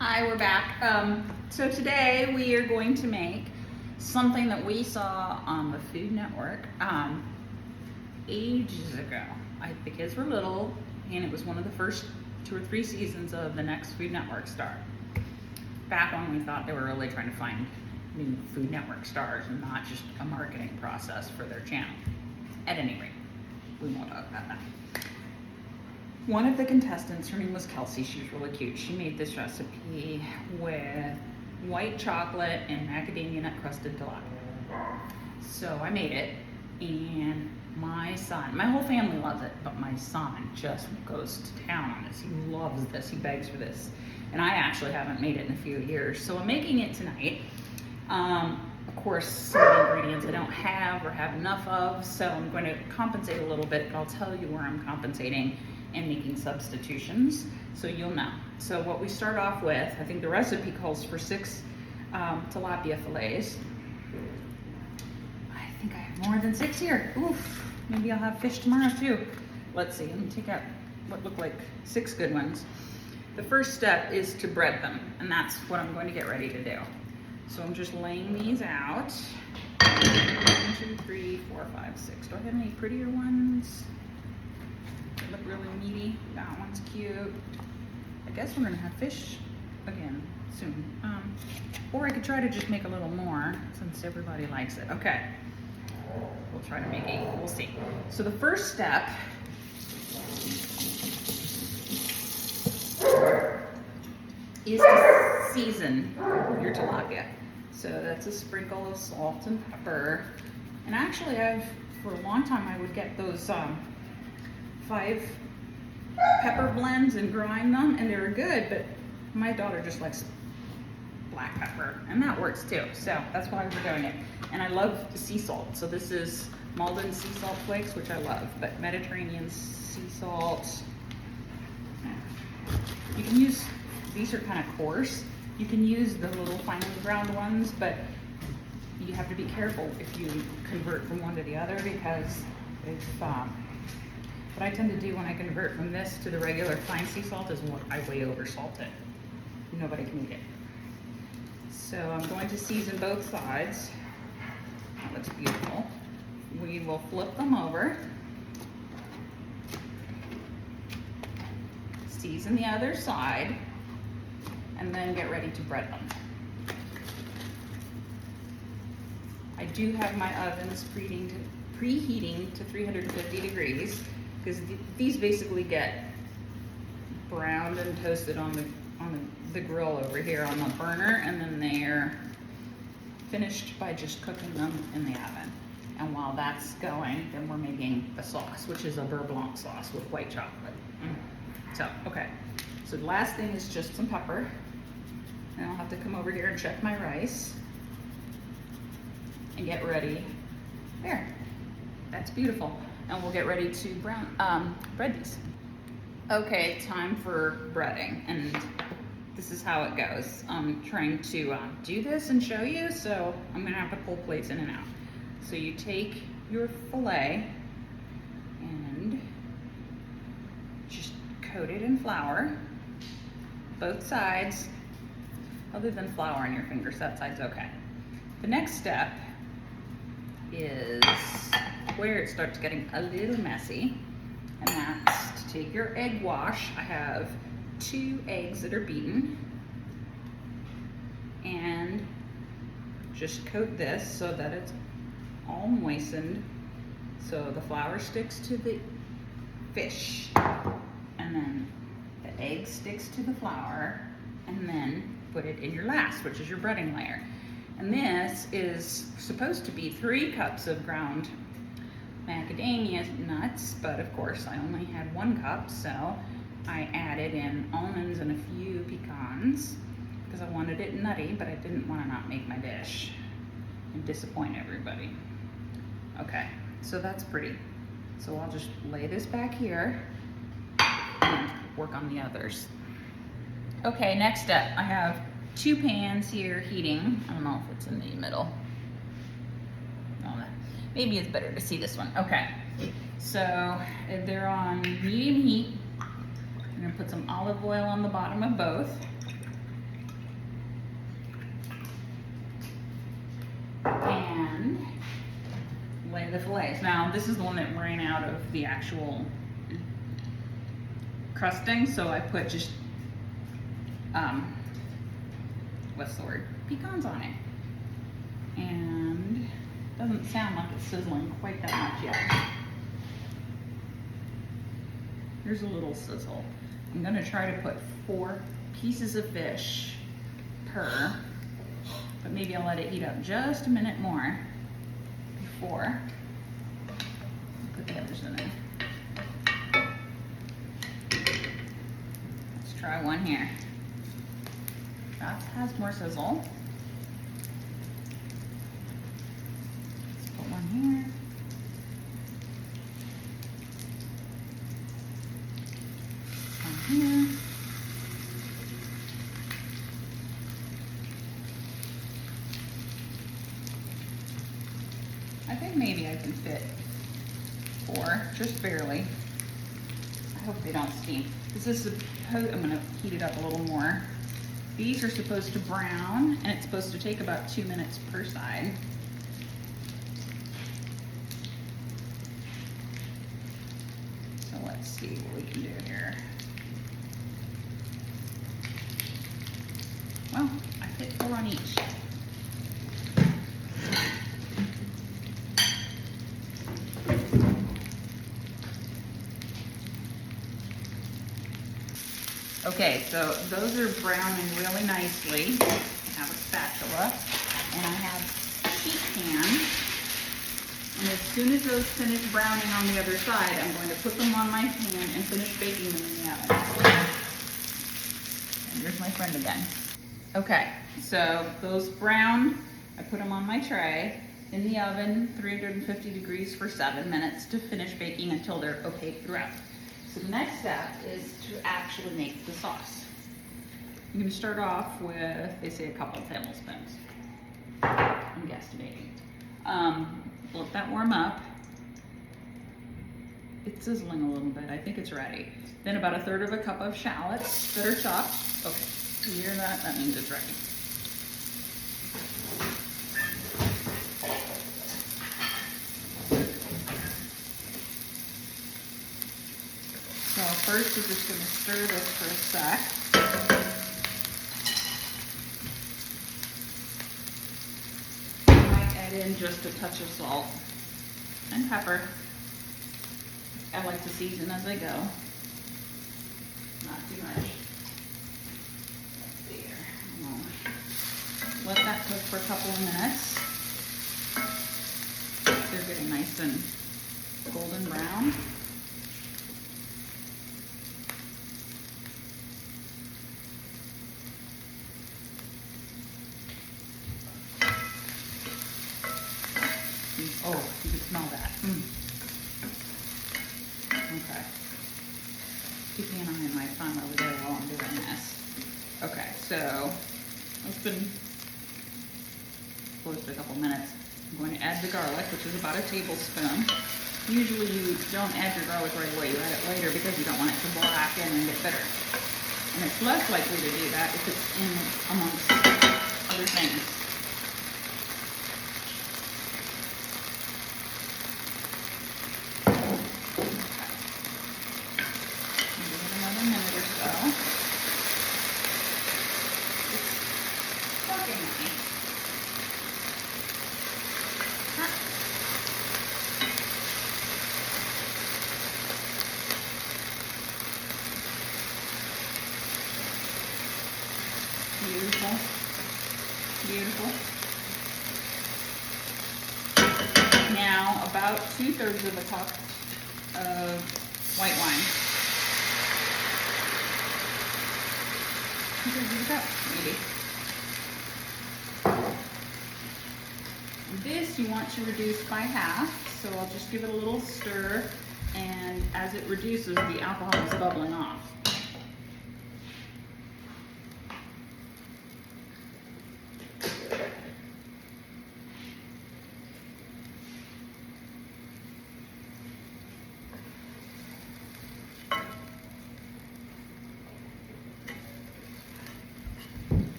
Hi, we're back. So today we are going to make something that we saw on the Food Network ages ago. The kids were little, and it was one of the first 2 or 3 seasons of the next Food Network star. Back when we thought they were really trying to find new Food Network stars and not just a marketing process for their channel. At any rate, we won't talk about that. One of the contestants, her name was Kelsey, she was really cute. She made this recipe with white chocolate and macadamia nut crusted tilapia. So I made it, and my son, my whole family loves it, but my son just goes to town on this. He loves this, he begs for this. And I actually haven't made it in a few years. So I'm making it tonight. Of course, some of the ingredients I don't have or have enough of, so I'm going to compensate a little bit, but I'll tell you where I'm compensating and making substitutions, so you'll know. So what we start off with, I think the recipe calls for 6 tilapia fillets. I think I have more than 6 here. Oof, maybe I'll have fish tomorrow too. Let's see, let me take out what look like 6 good ones. The first step is to bread them, and that's what I'm going to get ready to do. So I'm just laying these out. 1, 2, 3, 4, 5, 6. Do I have any prettier ones? They look really meaty. That one's cute. I guess we're gonna have fish again soon. Or I could try to just make a little more since everybody likes it. Okay, we'll try to make 8, we'll see. So the first step is to season your tilapia. So that's a sprinkle of salt and pepper. And actually for a long time I would get those 5 pepper blends and grind them, and they were good, but my daughter just likes black pepper, and that works too, so that's why we're doing it. And I love sea salt, so this is Malden sea salt flakes, which I love, but Mediterranean sea salt. You can use, these are kind of coarse, you can use the little finely ground ones, but you have to be careful if you convert from one to the other, because what I tend to do when I convert from this to the regular fine sea salt is I way over salt it. Nobody can eat it. So I'm going to season both sides. That looks beautiful. We will flip them over. Season the other side, and then get ready to bread them. I do have my ovens preheating to 350 degrees, because these basically get browned and toasted on the grill over here on the burner, and then they're finished by just cooking them in the oven. And while that's going, then we're making the sauce, which is a beurre blanc sauce with white chocolate. So, okay. So the last thing is just some pepper. And I'll have to come over here and check my rice and get ready. There, that's beautiful. And we'll get ready to bread these. Okay, time for breading, and this is how it goes. I'm trying to do this and show you, so I'm gonna have to pull plates in and out. So you take your fillet and just coat it in flour, both sides, other than flour on your fingers, that side's okay. The next step is where it starts getting a little messy, and that's to take your egg wash. I have 2 eggs that are beaten, and just coat this so that it's all moistened, so the flour sticks to the fish, and then the egg sticks to the flour, and then put it in your last, which is your breading layer. And this is supposed to be 3 cups of ground macadamia nuts, but of course I only had 1 cup, so I added in almonds and a few pecans because I wanted it nutty, but I didn't want to not make my dish and disappoint everybody. Okay, so that's pretty. So I'll just lay this back here and work on the others. Okay, next step, I have 2 pans here heating. I don't know if it's in the middle. Maybe it's better to see this one. Okay, so they're on medium heat. I'm gonna put some olive oil on the bottom of both. the fillets. Now, this is the one that ran out of the actual crusting, so I put just, what's the word? Pecans on it. And it doesn't sound like it's sizzling quite that much yet. Here's a little sizzle. I'm gonna try to put 4 pieces of fish per, but maybe I'll let it heat up just a minute more before I put the others in there. Let's try one here. That has more sizzle. Let's put one here. One here. I think maybe I can fit 4, just barely. I hope they don't steam. This is supposed, I'm gonna heat it up a little more. These are supposed to brown, and it's supposed to take about 2 minutes per side. So let's see what we can do here. Well, I fit 4 on each. Okay, so those are browning really nicely. I have a spatula, and I have a sheet pan. And as soon as those finish browning on the other side, I'm going to put them on my pan and finish baking them in the oven. And here's my friend again. Okay, so those brown, I put them on my tray in the oven, 350 degrees for 7 minutes to finish baking until they're opaque throughout. So the next step is to actually make the sauce. I'm going to start off with, they say, a couple of tablespoons. I'm guesstimating. Let that warm up. It's sizzling a little bit. I think it's ready. Then about 1/3 cup of shallots that are chopped. Okay, you hear that? That means it's ready. So first we're just going to stir this for a sec. I might add in just a touch of salt and pepper. I like to season as I go. Not too much. Let's see here. Let that cook for a couple of minutes. They're getting nice and golden brown. Oh, you can smell that. Okay. Keeping an eye on my thumb over there while I'm doing this. Okay, so it's been close to a couple minutes. I'm going to add the garlic, which is about a tablespoon. Usually you don't add your garlic right away. You add it later because you don't want it to blacken and get bitter. And it's less likely to do that if it's in amongst other things. Beautiful. Beautiful. Now, about 2/3 of a cup of white wine. 2/3 of a cup, maybe. This you want to reduce by half, so I'll just give it a little stir, and as it reduces, the alcohol is bubbling off.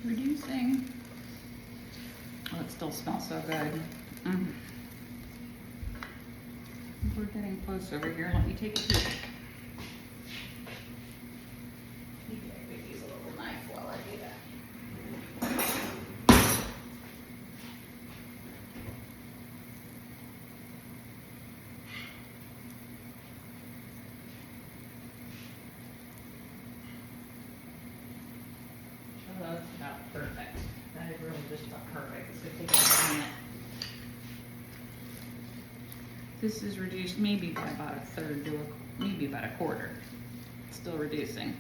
Reducing. Oh, it still smells so good. we're getting close over here. Let me take a peek. Maybe I could use a little knife while I do that. Oh, that's about perfect. That is really just about perfect. It's gonna take about a minute. This is reduced maybe by about a third to maybe about a quarter. It's still reducing.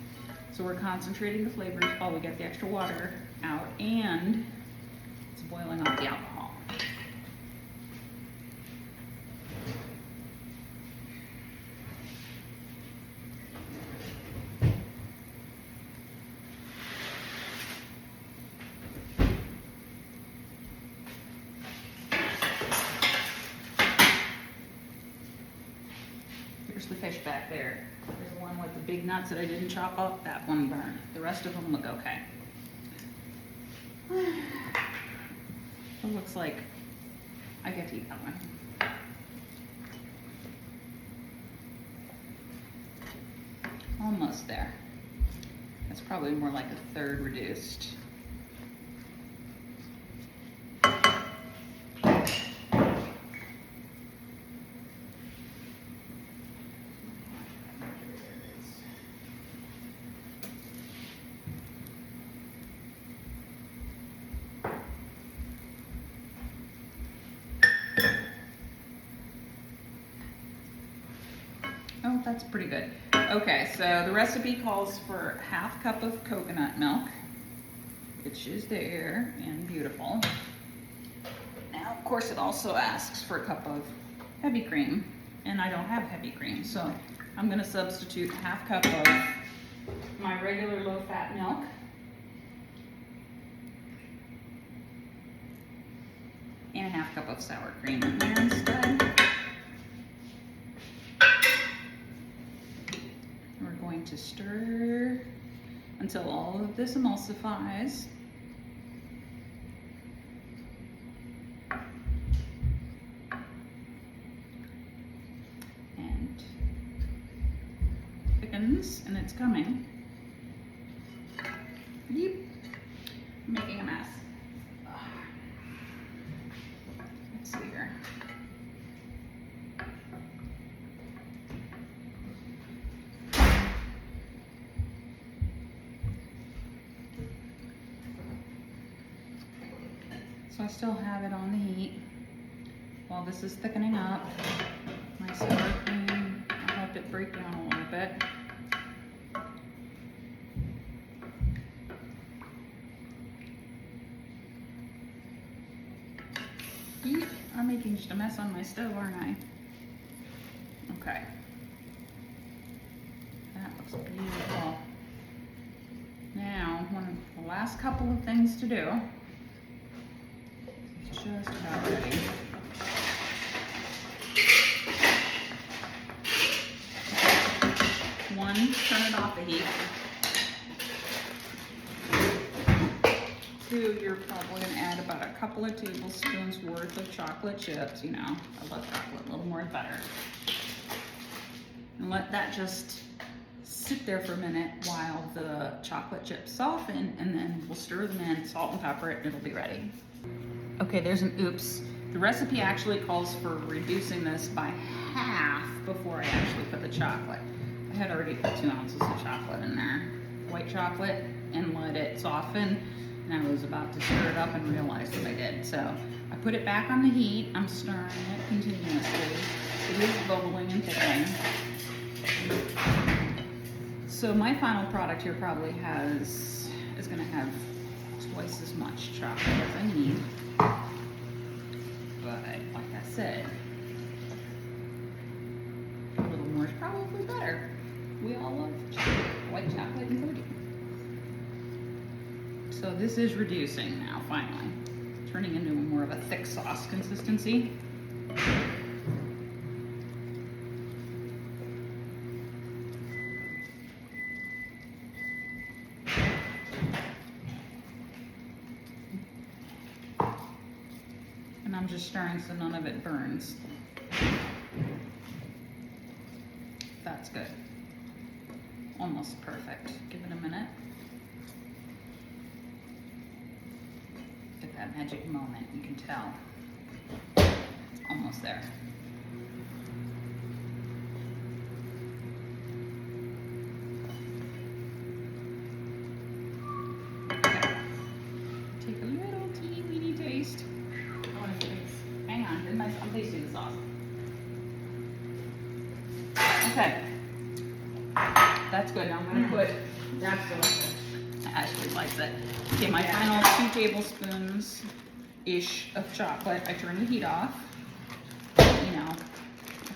So we're concentrating the flavors while we get the extra water out, and it's boiling off the alcohol. Here's the fish back there. There's the one with the big nuts that I didn't chop up. That one burned. The rest of them look okay. It looks like I get to eat that one. Almost there. That's probably more like a third reduced. Oh, that's pretty good. Okay, so the recipe calls for ½ cup of coconut milk, which is there and beautiful. Now, of course, it also asks for a cup of heavy cream, and I don't have heavy cream, so I'm gonna substitute ½ cup of my regular low-fat milk. And ½ cup of sour cream in there instead. We're going to stir until all of this emulsifies. And thickens, and it's coming. Yeep. I'm making a mess. Let's see here. So I still have it on the heat while this is thickening up. My sour cream, I'll help it break down a little bit. Eep, I'm making just a mess on my stove, aren't I? Okay. That looks beautiful. Now, one of the last couple of things to do. Just about ready. One, turn it off the heat. Two, you're probably gonna add about a couple of tablespoons worth of chocolate chips. You know, I love chocolate, a little more better. And let that just sit there for a minute while the chocolate chips soften, and then we'll stir them in, salt and pepper it, and it'll be ready. Okay, there's an oops. The recipe actually calls for reducing this by half before I actually put the chocolate. I had already put 2 ounces of chocolate in there, white chocolate, and let it soften. And I was about to stir it up and realized what I did. So I put it back on the heat. I'm stirring it continuously. It is bubbling and thickening. So my final product here probably is gonna have twice as much chocolate as I need. But like I said, a little more is probably better. We all love chocolate, white chocolate included. So this is reducing now, finally. Turning into more of a thick sauce consistency. And I'm just stirring so none of it burns. that's good. Almost perfect. Give it a minute. At that magic moment, you can tell. It's almost there. Okay. Take a little teeny weeny taste. I want to taste. Hang on, I'm tasting the sauce. Okay. That's good. Now I'm gonna put. That's delicious. I actually like it. Okay, my final 2 tablespoons-ish of chocolate. I turn the heat off. You know, I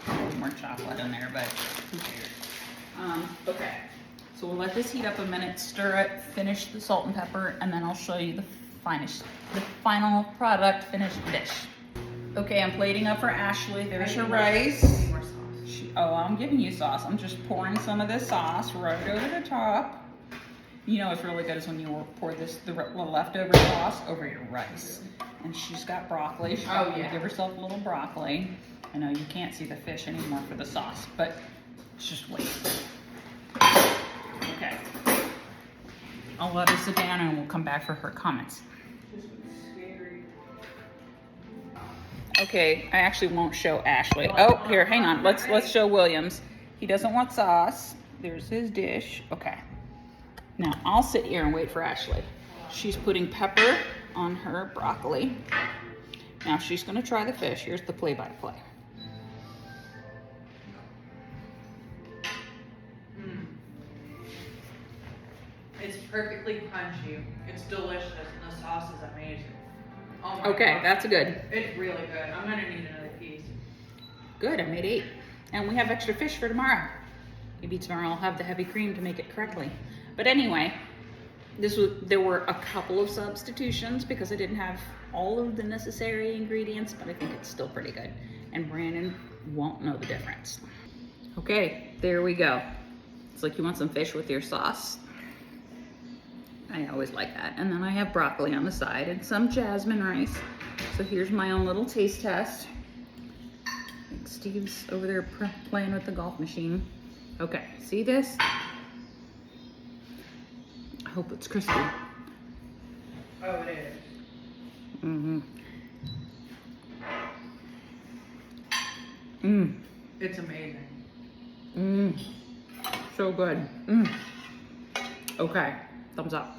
put a little more chocolate in there, but who cares? Okay. So we'll let this heat up a minute, stir it, finish the salt and pepper, and then I'll show you the final product finished dish. Okay, I'm plating up for Ashley. There's her rice. More sauce. I'm giving you sauce. I'm just pouring some of this sauce right over the top. You know what's really good is when you pour the leftover sauce over your rice. And she's got broccoli. She's gonna give herself a little broccoli. I know you can't see the fish anymore for the sauce, but just wait. Okay. I'll let her sit down and we'll come back for her comments. Okay, I actually won't show Ashley. Oh, here, hang on. Let's show Williams. He doesn't want sauce. There's his dish. Okay. Now I'll sit here and wait for Ashley. She's putting pepper on her broccoli. Now she's gonna try the fish. Here's the play-by-play. It's perfectly crunchy. It's delicious, and the sauce is amazing. Oh my Okay, God. that's good. It's really good. I'm gonna need another piece. Good, I made 8. And we have extra fish for tomorrow. Maybe tomorrow I'll have the heavy cream to make it correctly. But anyway, there were a couple of substitutions because I didn't have all of the necessary ingredients, but I think it's still pretty good. And Brandon won't know the difference. Okay, there we go. It's like you want some fish with your sauce. I always like that. And then I have broccoli on the side and some jasmine rice. So here's my own little taste test. Steve's over there playing with the golf machine. Okay, see this? I hope it's crispy. Oh, it is. Mm-hmm. Mmm. It's amazing. Mmm. So good. Mmm. Okay, thumbs up.